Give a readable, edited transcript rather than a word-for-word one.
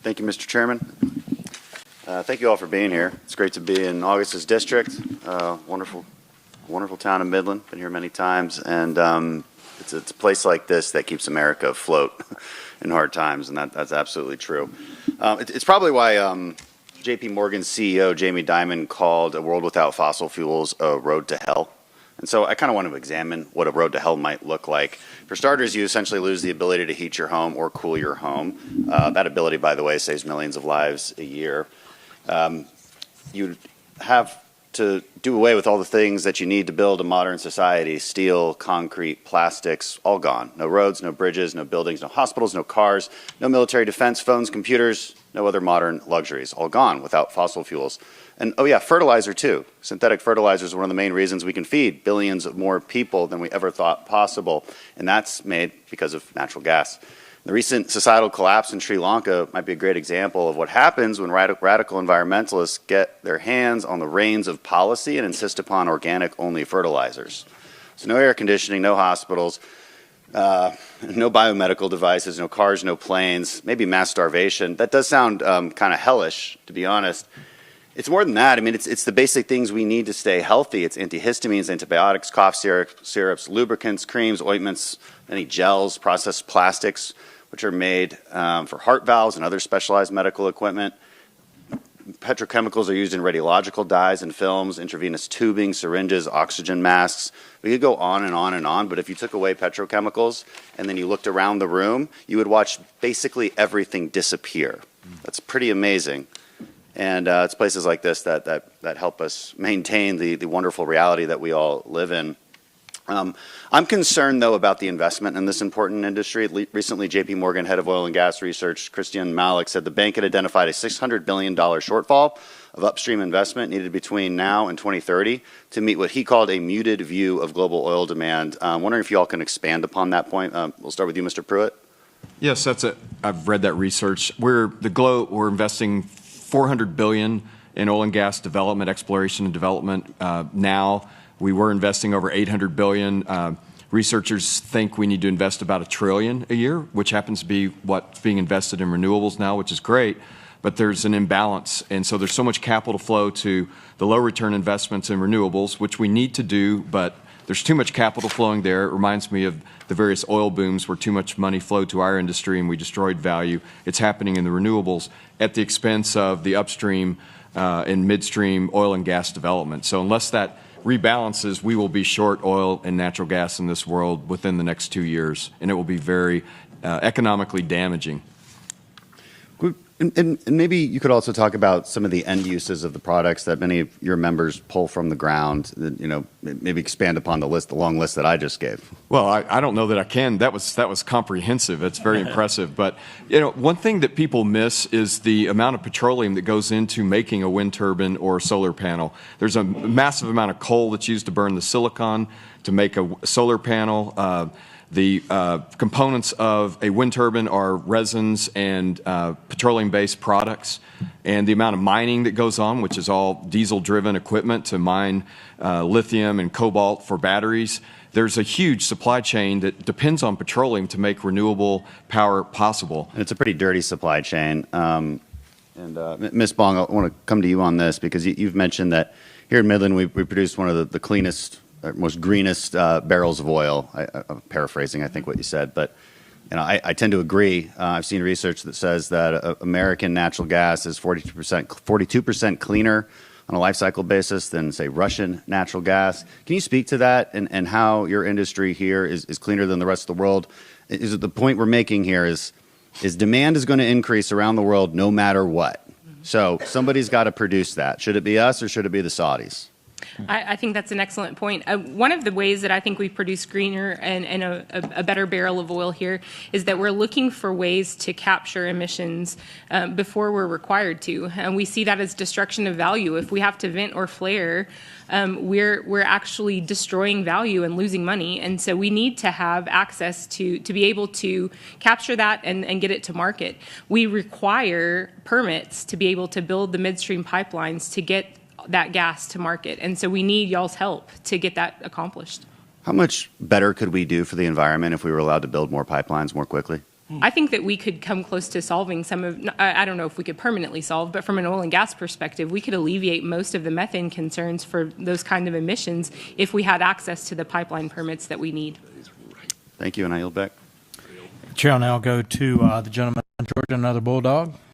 Thank you, Mr. Chairman. Thank you all for being here. It's great to be in August's district. Wonderful town of Midland. Been here many times, and it's a place like this that keeps America afloat in hard times, and that's absolutely true. It's probably why J.P. Morgan's CEO Jamie Dimon called a world without fossil fuels a road to hell. And so I kind of want to examine what a road to hell might look like. For starters, you essentially lose the ability to heat your home or cool your home. That ability, by the way, saves millions of lives a year. You'd have to do away with all the things that you need to build a modern society: steel, concrete, plastics, all gone. No roads, no bridges, no buildings, no hospitals, no cars, no military defense, phones, computers, no other modern luxuries. All gone without fossil fuels. And oh yeah, fertilizer too. Synthetic fertilizer is one of the main reasons we can feed billions of more people than we ever thought possible. And that's made because of natural gas. The recent societal collapse in Sri Lanka might be a great example of what happens when radical environmentalists get their hands on the reins of policy and insist upon organic-only fertilizers. So no air conditioning, no hospitals, no biomedical devices, no cars, no planes, maybe mass starvation. That does sound kind of hellish, to be honest. It's more than that. I mean, it's the basic things we need to stay healthy. It's antihistamines, antibiotics, cough syrups, lubricants, creams, ointments, any gels, processed plastics, which are made for heart valves and other specialized medical equipment. Petrochemicals are used in radiological dyes and films, intravenous tubing, syringes, oxygen masks. We could go on and on and on, but if you took away petrochemicals and then you looked around the room, you would watch basically everything disappear. That's pretty amazing. And it's places like this that help us maintain the wonderful reality that we all live in. I'm concerned, though, about the investment in this important industry. Recently, J.P. Morgan head of oil and gas research, Christian Malik, said the bank had identified a $600 billion shortfall of upstream investment needed between now and 2030 to meet what he called a muted view of global oil demand. I'm wondering if you all can expand upon that point. We'll start with you, Mr. Pruitt. Yes, I've read that research. We're investing $400 billion in oil and gas development, exploration and development now. We were investing over $800 billion. Researchers think we need to invest about $1 trillion a year, which happens to be what's being invested in renewables now, which is great, but there's an imbalance. And so there's so much capital flow to the low return investments in renewables, which we need to do, but there's too much capital flowing there. It reminds me of the various oil booms where too much money flowed to our industry and we destroyed value. It's happening in the renewables at the expense of the upstream and midstream oil and gas development. So unless that rebalances, we will be short oil and natural gas in this world within the next 2 years, and it will be very economically damaging. And maybe you could also talk about some of the end uses of the products that many of your members pull from the ground. Maybe expand upon the long list that I just gave. Well, I don't know that I can. That was comprehensive. It's very impressive. But one thing that people miss is the amount of petroleum that goes into making a wind turbine or solar panel. There's a massive amount of coal that's used to burn the silicon to make a solar panel. The components of a wind turbine are resins and petroleum-based products, and the amount of mining that goes on, which is all diesel-driven equipment to mine lithium and cobalt for batteries. There's a huge supply chain that depends on petroleum to make renewable power possible. And it's a pretty dirty supply chain. Ms. Bong, I want to come to you on this because you've mentioned that here in Midland we produce one of the cleanest, most greenest barrels of oil. I'm paraphrasing, I think, what you said, but I tend to agree. I've seen research that says that American natural gas is 42% cleaner on a life cycle basis than, say, Russian natural gas. Can you speak to that and how your industry here is cleaner than the rest of the world? Is it the point we're making here is demand is going to increase around the world no matter what? So somebody's got to produce that. Should it be us or should it be the Saudis? I think that's an excellent point. One of the ways that I think we produce greener and a better barrel of oil here is that we're looking for ways to capture emissions before we're required to. And we see that as destruction of value. If we have to vent or flare, we're actually destroying value and losing money. And so we need to have access to be able to capture that and get it to market. We require permits to be able to build the midstream pipelines to get that gas to market. And so we need y'all's help to get that accomplished. How much better could we do for the environment if we were allowed to build more pipelines more quickly? I think that we could come close to solving some of, I don't know if we could permanently solve, but from an oil and gas perspective, we could alleviate most of the methane concerns for those kind of emissions if we had access to the pipeline permits that we need. Thank you, and I yield back. Chair will now go to the gentleman from Georgia, another Bulldog.